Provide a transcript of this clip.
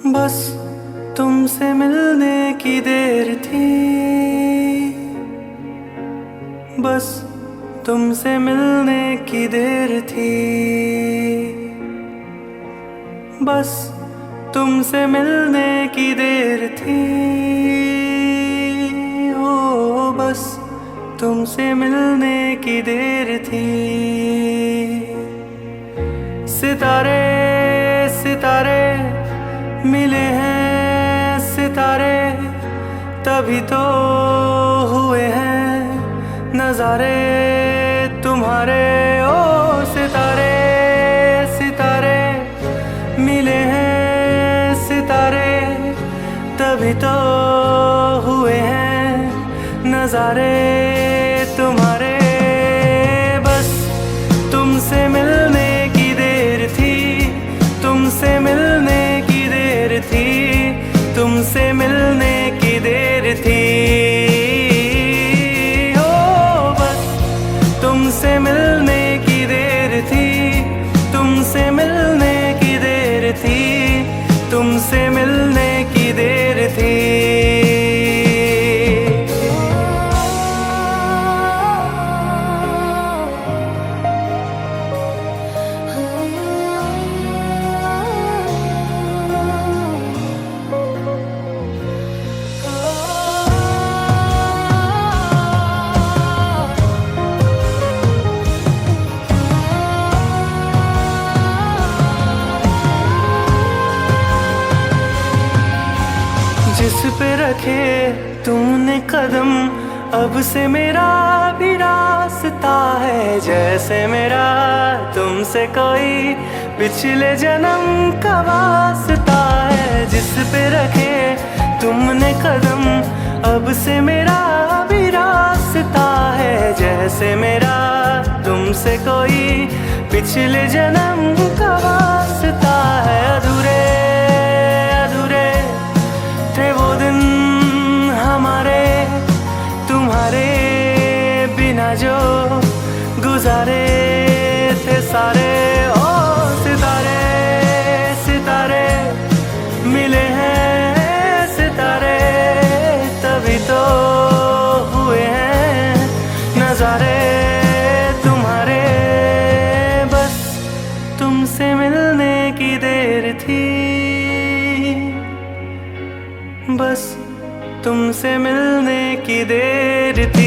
बस तुमसे मिलने की देर थी, बस तुमसे मिलने की देर थी, बस तुमसे मिलने की देर थी। ओ बस तुमसे मिलने की देर थी। सितारे सितारे मिले हैं सितारे, तभी तो हुए हैं नजारे तुम्हारे। ओ सितारे सितारे मिले हैं सितारे, तभी तो हुए हैं नजारे तुम्हारे। बस तुमसे मिलने की देर थी, तुमसे मिलने की देर थी, तुमसे मिलने की देर थी। ओ बस तुमसे मिलने की देर थी, तुमसे मिलने की देर थी, तुमसे मिलने की देर थी। जिस पे रखे तुमने कदम, अब से मेरा भी रास्ता है जैसे मेरा तुमसे कोई पिछले जन्म का वास्ता है। जिस पे रखे तुमने कदम, अब से मेरा भी रास्ता है जैसे मेरा तुमसे कोई पिछले जन्म का वास्ता है। अधूरे अधूरे थे वो दिन हमारे, तुम्हारे बिना जो गुजारे थे सारे। ओ सितारे सितारे मिले हैं सितारे, तभी तो हुए हैं नजारे तुम्हारे। बस तुमसे मिलने की देर थी, बस तुमसे मिलने की देर थी।